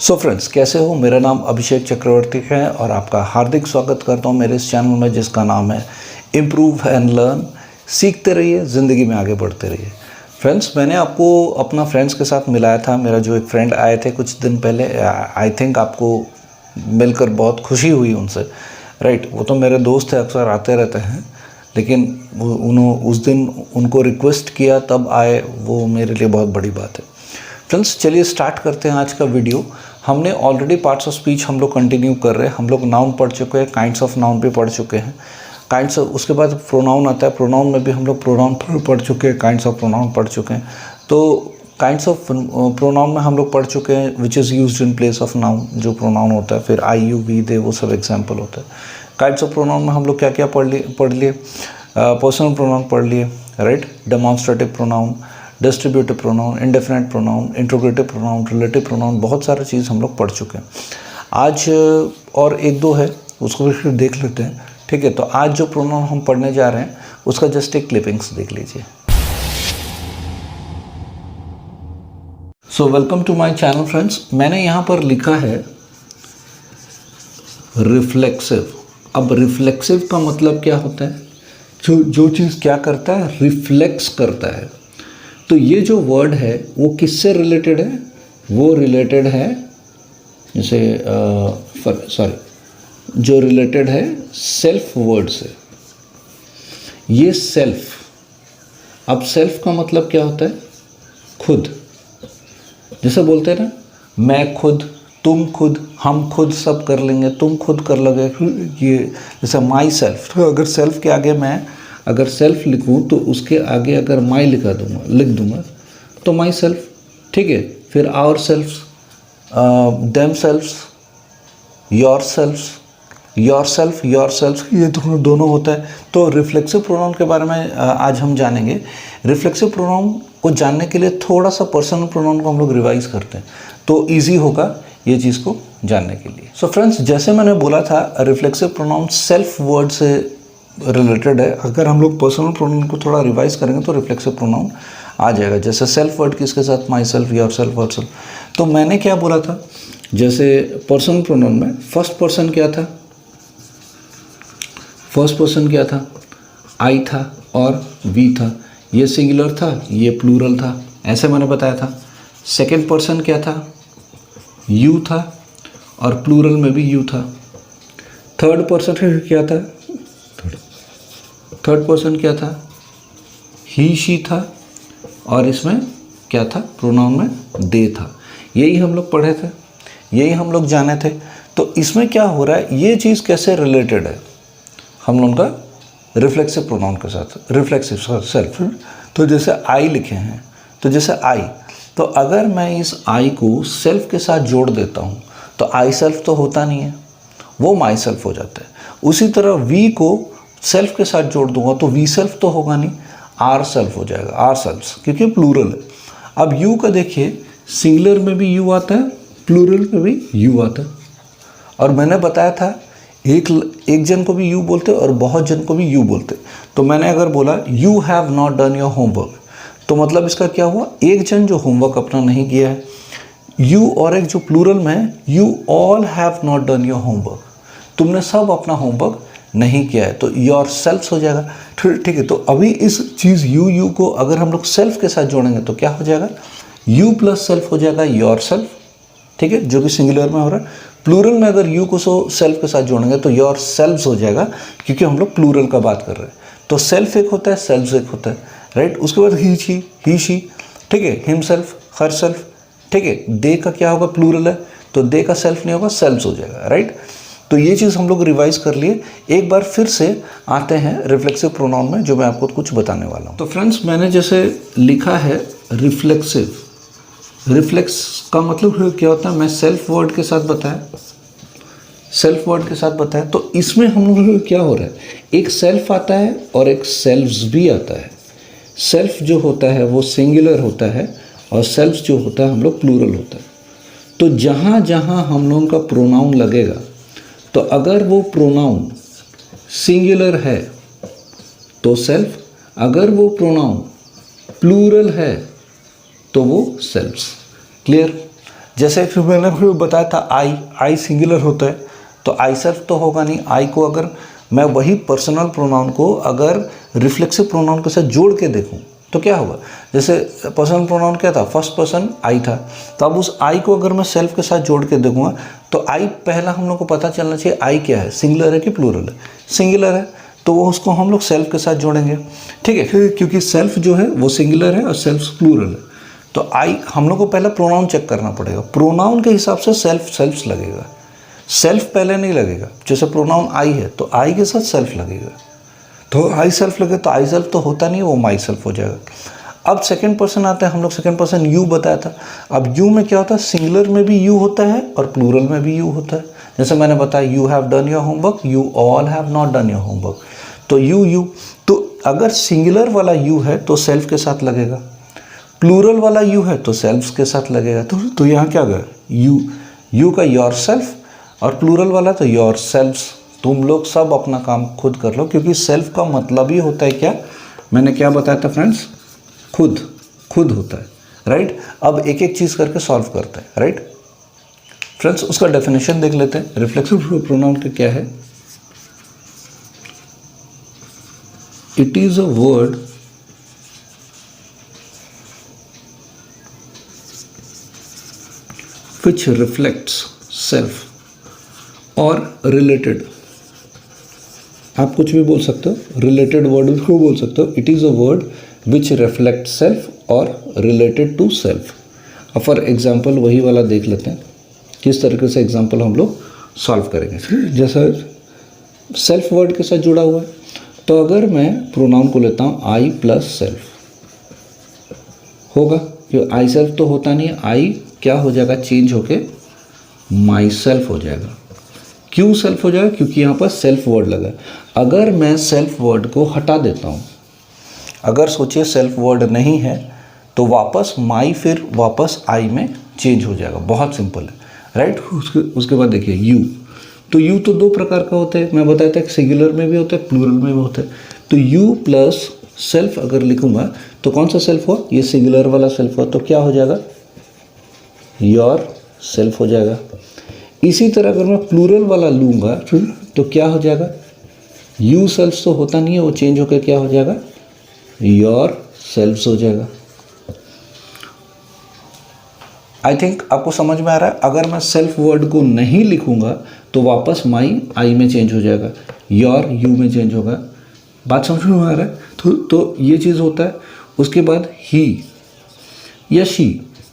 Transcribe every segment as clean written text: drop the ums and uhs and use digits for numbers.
So friends, कैसे हो? मेरा नाम अभिषेक चक्रवर्ती है और आपका हार्दिक स्वागत करता हूं मेरे इस चैनल में जिसका नाम है इम्प्रूव एंड लर्न। सीखते रहिए, ज़िंदगी में आगे बढ़ते रहिए। फ्रेंड्स, मैंने आपको अपना फ्रेंड्स के साथ मिलाया था। मेरा जो एक फ्रेंड आए थे कुछ दिन पहले, आई थिंक आपको मिलकर बहुत खुशी हुई उनसे, राइट? वो तो मेरे दोस्त हैं, अक्सर आते रहते हैं, लेकिन उस दिन उनको रिक्वेस्ट किया तब आए, वो मेरे लिए बहुत बड़ी बात है। फ्रेंड्स, चलिए स्टार्ट करते हैं आज का वीडियो। हमने ऑलरेडी पार्ट्स ऑफ स्पीच हम लोग कंटिन्यू कर रहे हैं। हम लोग नाउन पढ़ चुके हैं, काइंड्स ऑफ नाउन भी पढ़ चुके हैं। काइंड्स ऑफ, उसके बाद प्रोनाउन आता है। प्रोनाउन में भी हम लोग प्रोनाउन पढ़ चुके हैं, काइंड्स ऑफ प्रोनाउन पढ़ चुके हैं। तो काइंड्स ऑफ प्रोनाउन में हम लोग पढ़ चुके हैं which is used in place of noun, जो प्रोनाउन होता है। फिर आई, यू, वी, दे, वो सब एग्जाम्पल होता है। काइंड्स ऑफ प्रोनाउन में हम लोग क्या क्या पढ़ लिए? पर्सनल प्रोनाउन पढ़ लिए, right? Demonstrative pronoun, distributive pronoun, indefinite pronoun, interrogative pronoun, relative pronoun, बहुत सारे चीज़ हम लोग पढ़ चुके हैं। आज और एक दो है, उसको भी फिर देख लेते हैं, ठीक है? तो आज जो प्रोनाउन हम पढ़ने जा रहे हैं उसका जस्ट एक क्लिपिंग्स देख लीजिए। So welcome to my channel friends. मैंने यहाँ पर लिखा है रिफ्लेक्सिव। अब रिफ्लेक्सिव का मतलब क्या होता है? जो चीज़ क्या करता है? रिफ्लेक्स करता है। तो ये जो वर्ड है वो किससे रिलेटेड है? वो रिलेटेड है, जैसे जो रिलेटेड है सेल्फ वर्ड से। ये सेल्फ, अब सेल्फ का मतलब क्या होता है? खुद। जैसे बोलते हैं ना, मैं खुद, तुम खुद, हम खुद सब कर लेंगे, तुम खुद कर लोगे। ये जैसे माई सेल्फ, तो अगर सेल्फ के आगे मैं अगर सेल्फ लिखूं तो उसके आगे अगर माई लिख दूंगा तो माई सेल्फ, ठीक है? फिर ourselves, themselves, yourselves, yourself, ये दोनों होता है। तो रिफ्लेक्सिव प्रोनाउन के बारे में आज हम जानेंगे। रिफ्लेक्सिव प्रोनाउन को जानने के लिए थोड़ा सा पर्सनल प्रोनाउन को हम लोग रिवाइज करते हैं तो ईजी होगा ये चीज़ को जानने के लिए। सो फ्रेंड्स, जैसे मैंने बोला था, रिफ्लेक्सिव प्रोनाउन सेल्फ वर्ड से रिलेटेड है। अगर हम लोग पर्सनल प्रोनाउन को थोड़ा रिवाइज करेंगे तो रिफ्लेक्सिव प्रोनाउन आ जाएगा। जैसे सेल्फ वर्ड किसके साथ? Myself, yourself, ourself. तो मैंने क्या बोला था? जैसे पर्सनल प्रोनाउन में फर्स्ट पर्सन क्या था? फर्स्ट पर्सन क्या था? आई था और वी था। ये सिंगुलर था, ये प्लूरल था, ऐसे मैंने बताया था। सेकेंड पर्सन क्या था? यू था और प्लूरल में भी यू था। थर्ड पर्सन क्या था? थर्ड पर्सन क्या था? ही, शी था और इसमें क्या था? प्रोनाउन में दे था। यही हम लोग पढ़े थे, यही हम लोग जाने थे। तो इसमें क्या हो रहा है? ये चीज़ कैसे रिलेटेड है हम लोगों का? रिफ्लेक्सिव प्रोनाउन के साथ, रिफ्लेक्सिव सेल्फ। तो जैसे आई लिखे हैं, तो जैसे आई, तो अगर मैं इस आई को सेल्फ के साथ जोड़ देता हूँ तो आई सेल्फ तो होता नहीं है, वो माई सेल्फ हो जाता है। उसी तरह वी को सेल्फ के साथ जोड़ दूंगा तो वी सेल्फ तो होगा नहीं, आर सेल्फ हो जाएगा, आर सेल्फ्स, क्योंकि प्लूरल है। अब यू का देखिए, सिंगुलर में भी यू आता है, प्लूरल में भी यू आता है। और मैंने बताया था एक जन को भी यू बोलते और बहुत जन को भी यू बोलते। तो मैंने अगर बोला you have not done your homework, तो मतलब इसका क्या हुआ? एक जन जो होमवर्क अपना नहीं किया है, यू, और एक जो प्लूरल में है, you all have not done your homework, तुमने सब अपना होमवर्क नहीं किया है, तो योर सेल्फ हो जाएगा। ठीक है? तो अभी इस चीज़ यू को अगर हम लोग सेल्फ के साथ जोड़ेंगे तो क्या हो जाएगा? यू प्लस सेल्फ हो जाएगा योर सेल्फ, ठीक है? जो कि सिंगुलर में हो रहा है। प्लूरल में अगर यू को सेल्फ के साथ जोड़ेंगे तो योर सेल्फ्स हो जाएगा, क्योंकि हम लोग प्लूरल का बात कर रहे हैं। तो सेल्फ एक होता है, सेल्फ्स एक होता है, राइट? उसके बाद ही, शी, ठीक है? हिम सेल्फ, हर सेल्फ, ठीक है? दे का क्या होगा? प्लूरल है, तो दे का सेल्फ नहीं होगा, सेल्फ्स हो जाएगा, राइट? तो ये चीज़ हम लोग रिवाइज कर लिए। एक बार फिर से आते हैं रिफ्लेक्सिव प्रोनाउन में, जो मैं आपको कुछ बताने वाला हूँ। तो फ्रेंड्स, मैंने जैसे लिखा है रिफ्लेक्सिव, रिफ्लेक्स का मतलब क्या होता है? मैं सेल्फ वर्ड के साथ बताया, तो इसमें हम लोग क्या हो रहा है? एक सेल्फ आता है और एक सेल्फ्स भी आता है। सेल्फ जो होता है वो सिंगुलर होता है और सेल्फ्स जो होता है हम लोग प्लूरल होता है। तो जहाँ जहाँ हम लोगों का प्रोनाउन लगेगा, तो अगर वो प्रोनाउन सिंगुलर है तो सेल्फ, अगर वो प्रोनाउन प्लूरल है तो वो सेल्फ्स। क्लियर? जैसे फिर मैंने फिर बताया था आई सिंगुलर होता है, तो आई सेल्फ तो होगा नहीं। आई को अगर मैं वही पर्सनल प्रोनाउन को अगर रिफ्लेक्सिव प्रोनाउन के साथ जोड़ के देखूं तो क्या होगा। जैसे पर्सनल प्रोनाउन क्या था, फर्स्ट पर्सन आई था, तो अब उस आई को अगर मैं सेल्फ के साथ जोड़ के देखूंगा तो आई पहला हम लोग को पता चलना चाहिए आई क्या है, सिंगुलर है कि प्लूरल है। सिंगुलर है तो वो उसको हम लोग सेल्फ के साथ जोड़ेंगे, ठीक है, क्योंकि सेल्फ जो है वो सिंगुलर है और सेल्फ प्लूरल है। तो आई हम लोग को पहले प्रोनाउन चेक करना पड़ेगा, प्रोनाउन के हिसाब से सेल्फ लगेगा, सेल्फ पहले नहीं लगेगा। जैसे प्रोनाउन आई है तो आई के साथ सेल्फ लगेगा, तो आई सेल्फ लगे तो आई सेल्फ तो होता नहीं है, वो माई सेल्फ हो जाएगा। अब सेकंड पर्सन आता है, हम लोग सेकंड पर्सन यू बताया था। अब यू में क्या होता है, सिंगुलर में भी यू होता है और प्लूरल में भी यू होता है। जैसे मैंने बताया you have done your homework, you all have not done your homework, तो यू तो अगर सिंगुलर वाला यू है तो सेल्फ के साथ लगेगा, प्लूरल वाला यू है तो सेल्फ के साथ लगेगा। तो यहाँ क्या गया, यू का योर सेल्फ, और प्लूरल वाला तो योर सेल्फ्स। तुम लोग सब अपना काम खुद कर लो, क्योंकि सेल्फ का मतलब ही होता है क्या, मैंने क्या बताया था फ्रेंड्स, खुद होता है, राइट। अब एक एक चीज़ करके सॉल्व करते हैं, राइट फ्रेंड्स। उसका डेफिनेशन देख लेते हैं, रिफ्लेक्सिव प्रोनाउन का क्या है। It is a word which reflects self और रिलेटेड, आप कुछ भी बोल सकते हो, रिलेटेड वर्ड को बोल सकते हो। It is a word which reflect self और रिलेटेड टू सेल्फ। अब फॉर एग्जाम्पल वही वाला देख लेते हैं, किस तरीके से एग्जाम्पल हम लोग सॉल्व करेंगे। जैसा सेल्फ वर्ड के साथ जुड़ा हुआ है, तो अगर मैं प्रोनाउन को लेता हूँ आई प्लस सेल्फ, होगा क्यों, आई सेल्फ तो होता नहीं है, आई क्या हो जाएगा, चेंज होके माई सेल्फ हो जाएगा। क्यों सेल्फ हो जाएगा, क्योंकि यहाँ पर सेल्फ वर्ड लगा। अगर मैं सेल्फ वर्ड को हटा देता हूँ, अगर सोचिए सेल्फ वर्ड नहीं है तो वापस माई फिर वापस आई में चेंज हो जाएगा, बहुत सिंपल है, राइट। उसके बाद देखिए यू, तो यू तो दो प्रकार का होता है, मैं बताया था कि सिंगुलर में भी होता है, प्लूरल में भी होता है। तो यू प्लस सेल्फ अगर लिखूंगा तो कौन सा सेल्फ हुआ, ये सिंगुलर वाला सेल्फ हुआ, तो क्या हो जाएगा, योर सेल्फ हो जाएगा। इसी तरह अगर मैं प्लूरल वाला लूँगा तो क्या हो जाएगा, यू सेल्फ तो होता नहीं है, वो चेंज होकर क्या हो जाएगा, योर सेल्फ हो जाएगा। आई थिंक आपको समझ में आ रहा है। अगर मैं सेल्फ वर्ड को नहीं लिखूंगा तो वापस माई आई में चेंज हो जाएगा, योर यू में चेंज होगा। बात समझ में आ रहा है। तो ये चीज़ होता है। उसके बाद ही या शी,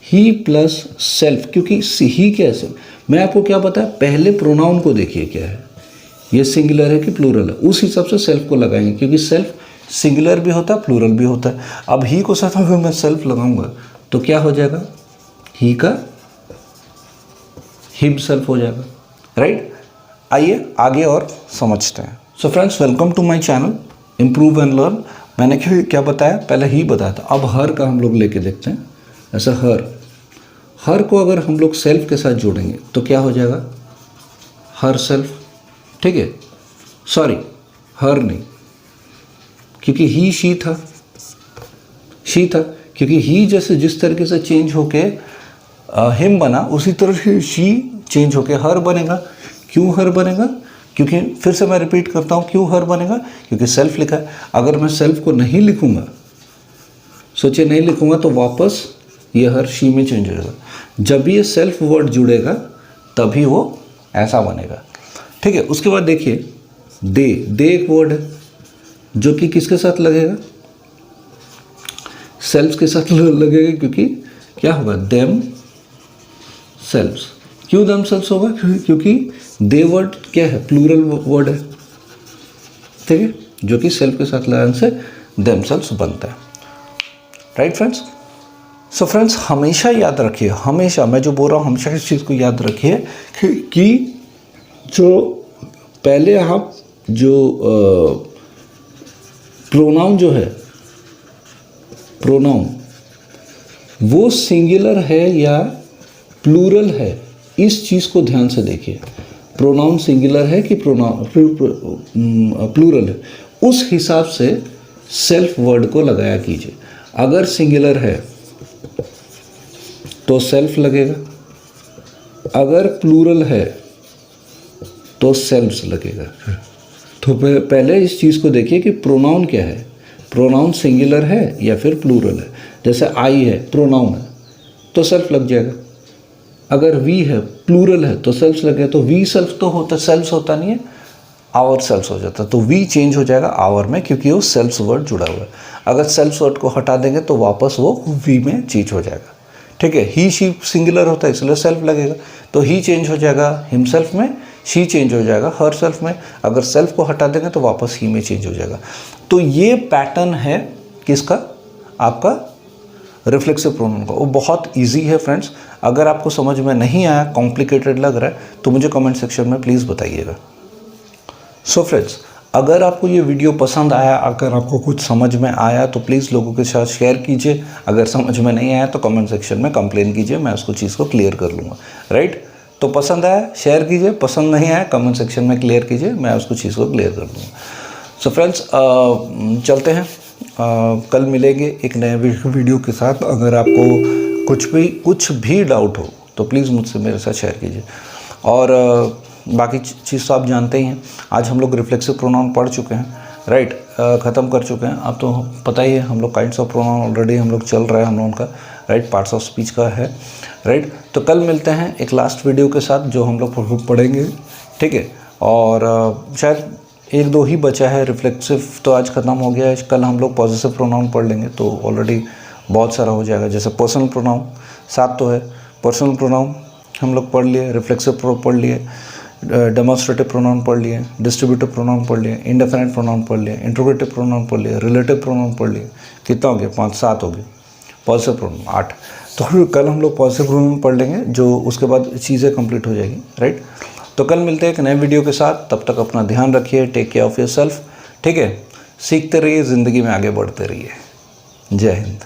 ही प्लस सेल्फ, क्योंकि ही कैसे, मैं आपको क्या बताया, पहले प्रोनाउन को देखिए क्या है, ये सिंगुलर है कि प्लूरल है, उस हिसाब से सेल्फ को लगाएंगे, क्योंकि सेल्फ सिंगुलर भी होता है प्लूरल भी होता है। अब ही को साथ अगर मैं सेल्फ लगाऊंगा तो क्या हो जाएगा, ही का हिम सेल्फ हो जाएगा, राइट। आइए आगे और समझते हैं। So friends, welcome to my channel improve and learn. मैंने क्या बताया, पहले ही बताया था। अब हर का हम लोग लेके देखते हैं। ऐसा हर को अगर हम लोग सेल्फ के साथ जोड़ेंगे तो क्या हो जाएगा, हर सेल्फ, ठीक है। सॉरी, हर नहीं, क्योंकि ही शी था, क्योंकि ही जैसे जिस तरीके से चेंज होके हिम बना, उसी तरह से शी चेंज होके हर बनेगा। क्यों हर बनेगा, क्योंकि फिर से मैं रिपीट करता हूँ, क्यों हर बनेगा, क्योंकि सेल्फ लिखा है। अगर मैं सेल्फ को नहीं लिखूंगा, सोचिए नहीं लिखूंगा, तो वापस ये हर शी में चेंज हो जाएगा। जब ये सेल्फ वर्ड जुड़ेगा तभी वो ऐसा बनेगा, ठीक है। उसके बाद देखिए दे एक वर्ड है जो कि किसके साथ लगेगा, सेल्फ के साथ लगेगा, क्योंकि क्या होगा, देम सेल्व्स। क्यों देम सेल्व्स होगा, क्योंकि दे वर्ड क्या है, प्लूरल वर्ड है, ठीक है, जो कि सेल्फ के साथ लगाने से देम सेल्व्स बनता है, राइट फ्रेंड्स। सो फ्रेंड्स, हमेशा याद रखिए, हमेशा मैं जो बोल रहा हूँ हमेशा इस चीज़ को याद रखिए कि जो पहले आप जो प्रोनाउन जो है, प्रोनाउन वो सिंगुलर है या प्लूरल है, इस चीज़ को ध्यान से देखिए। प्रोनाउन सिंगुलर है कि प्लूरल है, उस हिसाब से सेल्फ वर्ड को लगाया कीजिए। अगर सिंगुलर है तो सेल्फ लगेगा, अगर प्लूरल है तो सेल्फ्स लगेगा। तो पहले इस चीज़ को देखिए कि प्रोनाउन क्या है, प्रोनाउन सिंगुलर है या फिर प्लूरल है। जैसे आई है, प्रोनाउन है तो सेल्फ लग जाएगा। अगर वी है, प्लूरल है तो सेल्फ लगेगा। तो वी सेल्फ तो होता, सेल्फ होता नहीं है, आवर सेल्फ हो जाता। तो वी चेंज हो जाएगा आवर में, क्योंकि वो सेल्फ वर्ड जुड़ा हुआ है। अगर सेल्फ वर्ड को हटा देंगे तो वापस वो वी में चेंज हो जाएगा। ठीक है, ही शी सिंगुलर होता है इसलिए सेल्फ लगेगा, तो ही चेंज हो जाएगा हिमसेल्फ में, शी चेंज हो जाएगा हर सेल्फ में। अगर सेल्फ को हटा देंगे तो वापस ही में चेंज हो जाएगा। तो ये पैटर्न है किसका, आपका रिफ्लेक्सिव प्रोनाउन का। वो बहुत इजी है फ्रेंड्स। अगर आपको समझ में नहीं आया, कॉम्प्लिकेटेड लग रहा है, तो मुझे कमेंट सेक्शन में प्लीज़ बताइएगा। सो फ्रेंड्स, अगर आपको ये वीडियो पसंद आया, अगर आपको कुछ समझ में आया तो प्लीज़ लोगों के साथ शेयर कीजिए। अगर समझ में नहीं आया तो कमेंट सेक्शन में कंप्लेन कीजिए, मैं उसको चीज़ को क्लियर कर लूँगा। राइट, तो पसंद आया शेयर कीजिए, पसंद नहीं आया कमेंट सेक्शन में क्लियर कीजिए, मैं उसको चीज़ को क्लियर कर दूँगा। सो फ्रेंड्स, चलते हैं, कल मिलेंगे एक नए वीडियो के साथ। अगर आपको कुछ भी डाउट हो तो प्लीज़ मुझसे मेरे साथ शेयर कीजिए। और बाकी चीज़ तो आप जानते ही हैं। आज हम लोग रिफ्लेक्सिव प्रोनाउन पढ़ चुके हैं, राइट, ख़त्म कर चुके हैं। अब तो पता ही है हम लोग काइंड्स ऑफ प्रोनाउन ऑलरेडी हम लोग चल रहा है हम लोगों का, राइट, पार्ट्स ऑफ स्पीच का है, राइट। तो कल मिलते हैं एक लास्ट वीडियो के साथ जो हम लोग पढ़ेंगे, ठीक है। और शायद एक दो ही बचा है, रिफ्लेक्सिव तो आज ख़त्म हो गया है। कल हम लोग पॉजिटिव प्रोनाउन पढ़ लेंगे तो ऑलरेडी बहुत सारा हो जाएगा। जैसे पर्सनल प्रोनाउन 7 तो है, पर्सनल प्रोनाउन हम लोग पढ़ लिए, रिफ्लेक्सिव पढ़ लिए, डेमोन्स्ट्रेटिव प्रोनाउन पढ़ लिए, डिस्ट्रीब्यूटिव प्रोनाउन पढ़ लिए, इंडेफिनिट प्रोनाउन पढ़ लिए, इंट्रोगेटिव प्रोनाउन पढ़ लिए, रिलेटिव प्रोनाउन पढ़ लिए। कितना हो गया, 5-7 हो गए। Positive pronoun 8। तो कल हम लोग पॉजिटिव प्रोनाउन पढ़ लेंगे, जो उसके बाद चीज़ें कंप्लीट हो जाएगी, राइट। तो कल मिलते हैं एक नए वीडियो के साथ। तब तक अपना ध्यान रखिए, टेक केयर ऑफ़ योरसेल्फ, ठीक है। सीखते रहिए, ज़िंदगी में आगे बढ़ते रहिए। जय हिंद।